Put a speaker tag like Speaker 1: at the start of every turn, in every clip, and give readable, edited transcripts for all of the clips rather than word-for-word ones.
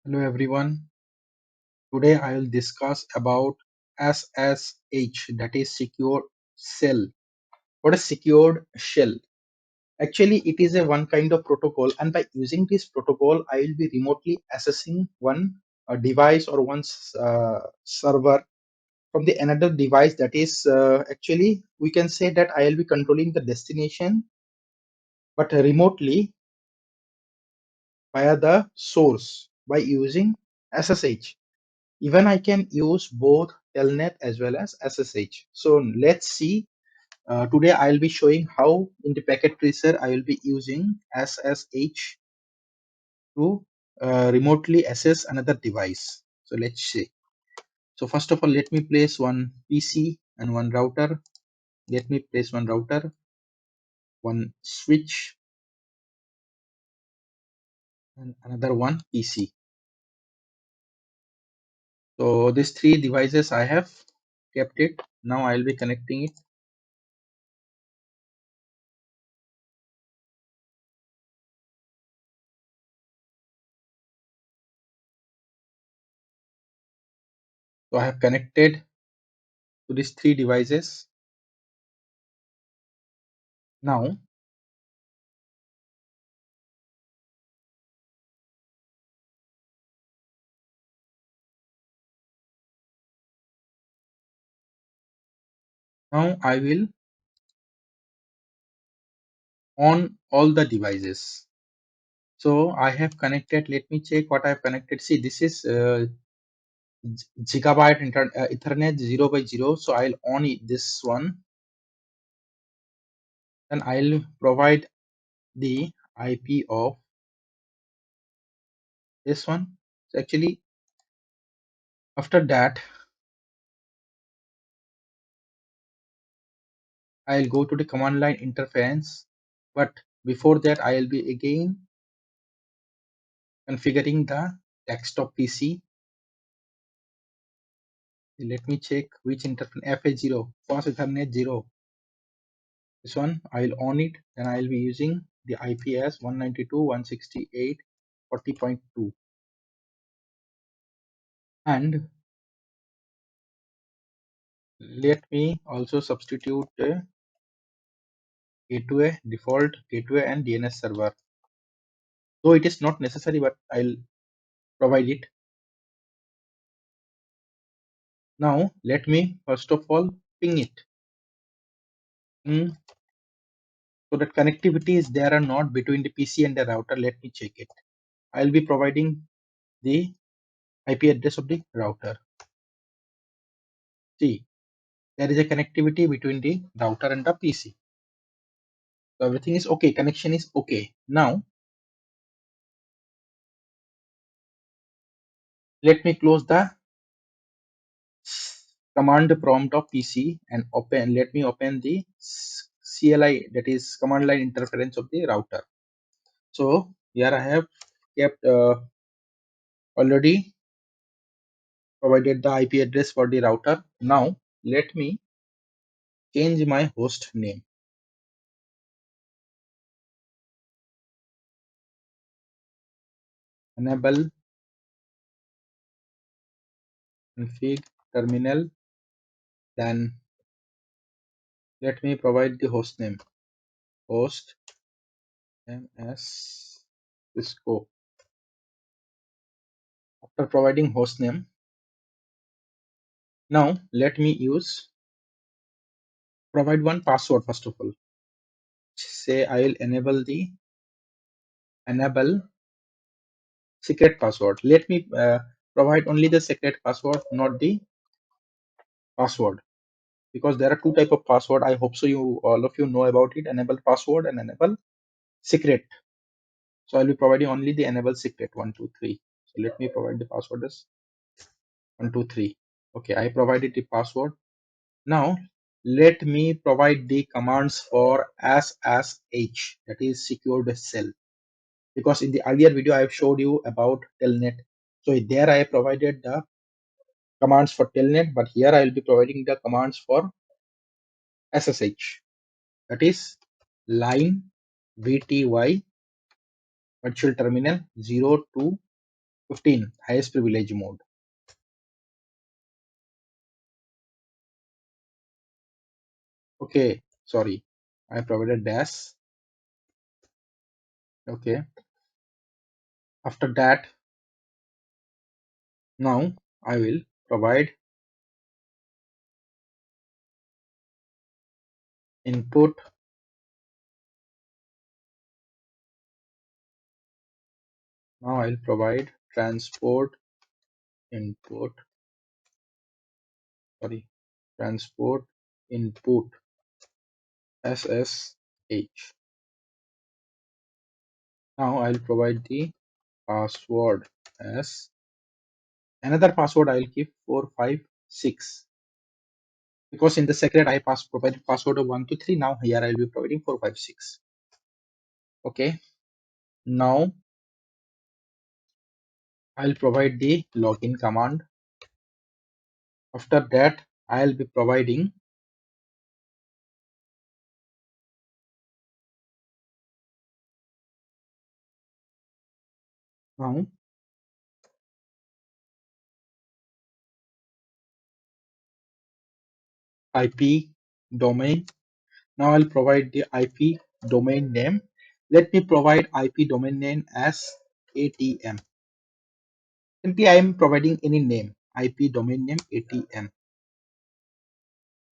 Speaker 1: Hello everyone. Today I will discuss about SSH, that is secure shell. What is secured shell? Actually, it is a one kind of protocol, and by using this protocol, I will be remotely accessing one device or one server from the another device. That is actually we can say that I will be controlling the destination, but remotely via the source by using SSH. Even I can use both telnet as well as SSH. So let's see. Today I'll be showing how in the packet tracer I will be using SSH to remotely access another device. So let's see. So first of all, let me place one PC and one router. Let me place one router, one switch, and another one PC. So these three devices I have kept it. Now I'll be connecting it. So I have connected to these three devices. Now Now I will on all the devices. So I have connected. Let me check what I have connected. See, this is gigabyte Ethernet 0 by 0. So I'll on it, this one, and I'll provide the IP of this one. So actually, after that, I'll go to the command line interference. But before that, I'll be again configuring the desktop PC. Let me check which interface FH0, fast Ethernet 0. This one I'll on it, and I'll be using the IP as 192.168.40.2, and let me also substitute gateway, default gateway, and DNS server, though it is not necessary, but I'll provide it. Now let me first of all ping it. So that connectivity is there or not between the PC and the router. Let me check it. I'll be providing the IP address of the router. See, there is a connectivity between the router and the PC. So everything is okay. Connection is okay. Now let me close the command prompt of PC and open. Let me open the CLI, that is command line interference of the router. So here I have kept already provided the IP address for the router. Now let me change my host name. Enable config terminal. Then let me provide the host name. Host name as Cisco. After providing host name, now let me provide one password first of all. Say I will enable secret password. Let me provide only the secret password, not the password, because there are two type of password. I hope so you all of you know about it: enable password and enable secret. So I'll be providing only the enable secret 123. So let me provide the password as 123. Okay, I provided the password. Now let me provide the commands for SSH, that is secured shell, because in the earlier video I have showed you about telnet. So there I have provided the commands for telnet, but here I will be providing the commands for SSH, that is line VTY virtual terminal 02 15. Highest privilege mode. Okay, sorry. I provided dash. Okay. After that, now I will provide input. Now I'll provide transport input. Sorry, transport input SSH. Now I'll provide the password as another password. I'll keep 456 because in the secret I provided password of 123. Now here I'll be providing 456. Okay. Now I'll provide the login command. After that, I'll be providing now IP domain. Now I'll provide the IP domain name. Let me provide IP domain name as ATM. Simply I am providing any name, IP domain name ATM.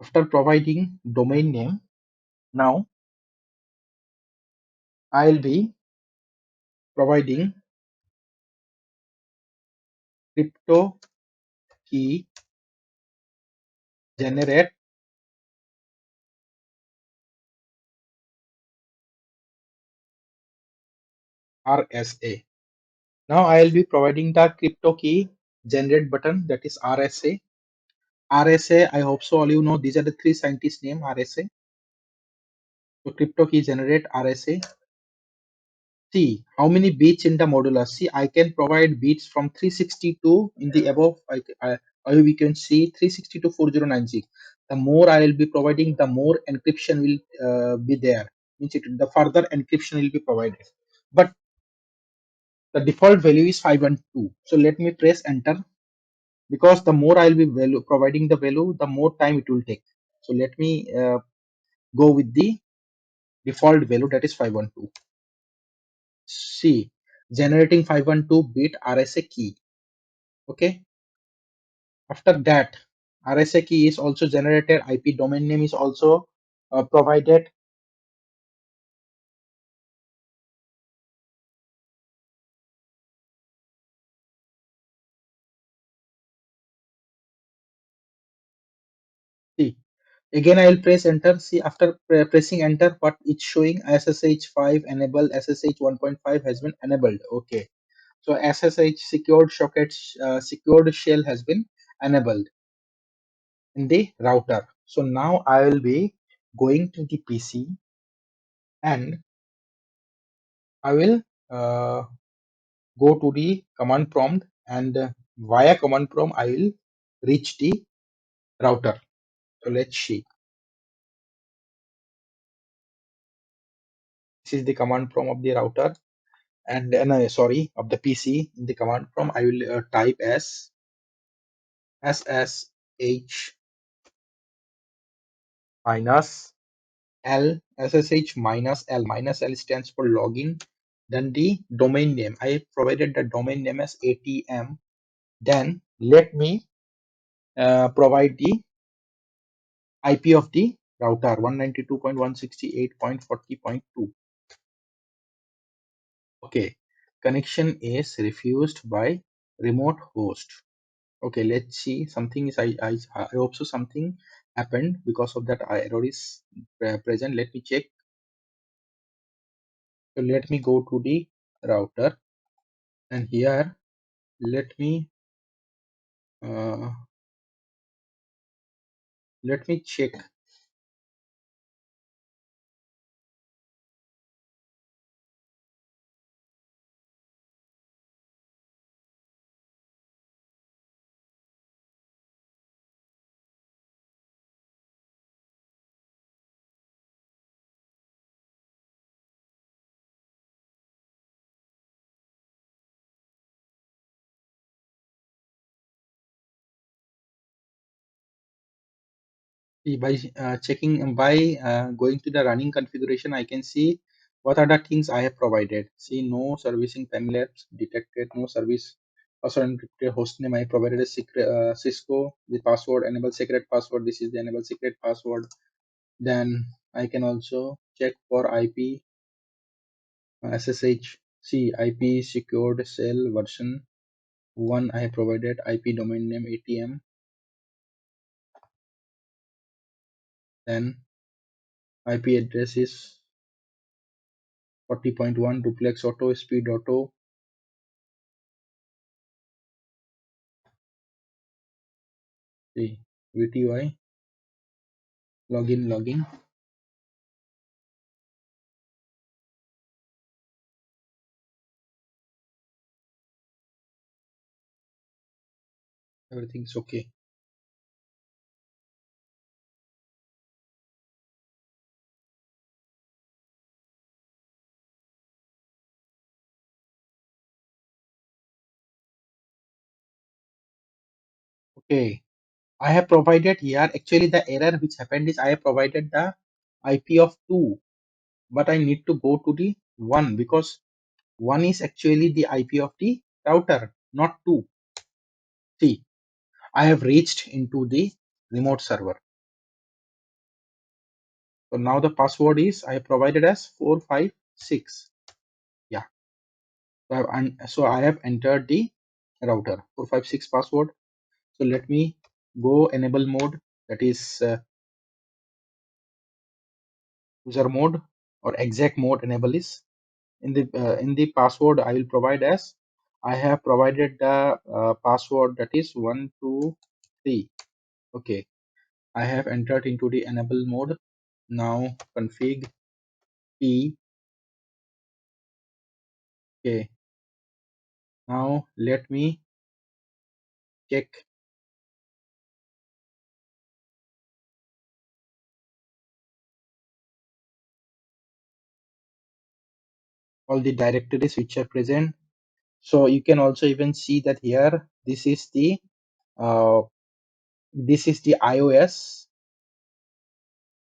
Speaker 1: After providing domain name, now I'll be providing crypto key generate RSA. Now I'll be providing the crypto key generate button, that is RSA. RSA, I hope so all you know these are the three scientists name RSA. So crypto key generate RSA. See how many bits in the modular. See, I can provide bits from 362 in the above. We can see 360 to 4096. The more I will be providing, the more encryption will be there. Means the further encryption will be provided. But the default value is 512. So let me press enter because the more I will be providing the value, the more time it will take. So let me go with the default value, that is 512. C. Generating 512 bit RSA key. Okay. After that, RSA key is also generated. IP domain name is also provided. See. Again, I will press enter. See, after pressing enter, what it's showing SSH 5 enabled, SSH 1.5 has been enabled. Okay. So SSH secured sockets, secured shell has been enabled in the router. So now I will be going to the PC and I will go to the command prompt and via command prompt I will reach the router. So let's see. This is the command prompt of the router and sorry, of the PC. In the command prompt I will type as SSH minus L. SSH minus L stands for login. Then the domain name. I provided the domain name as ATM. Then let me provide the IP of the router 192.168.40.2. Okay, connection is refused by remote host. Okay, let's see. Something is I hope so something happened because of that error is present. Let me check. So let me go to the router and here uh, let me check. See, by checking by going to the running configuration, I can see what are the things I have provided. See, no servicing time lapse detected, no service password encrypted, host name I provided a secret Cisco, the password enable secret password. This is the enable secret password. Then I can also check for IP SSH. See, IP secured cell version 1 I have provided, IP domain name ATM, then IP address is 40.1 duplex auto speed auto. See, VTY login, everything's okay. Okay, I have provided here. Actually, the error which happened is I have provided the IP of 2, but I need to go to the 1 because 1 is actually the IP of the router, not 2. See, I have reached into the remote server. So now the password is I have provided as 456. Yeah. So I have entered the router 456 password. So let me go enable mode, that is user mode or exec mode enable is in the password I will provide as I have provided the password, that is 123. Okay, I have entered into the enable mode. Now config p. Okay, now let me check all the directories which are present. So you can also even see that here uh, this is the iOS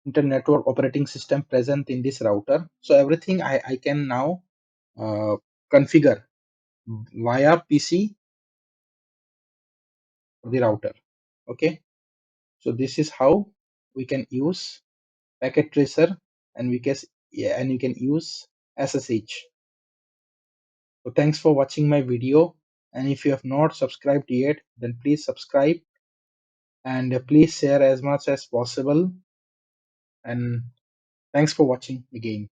Speaker 1: internet network operating system present in this router. So everything I can now uh, configure via PC for the router. Okay, so this is how we can use packet tracer, and we can use SSH. So thanks for watching my video, and if you have not subscribed yet, then please subscribe, and please share as much as possible, and thanks for watching again.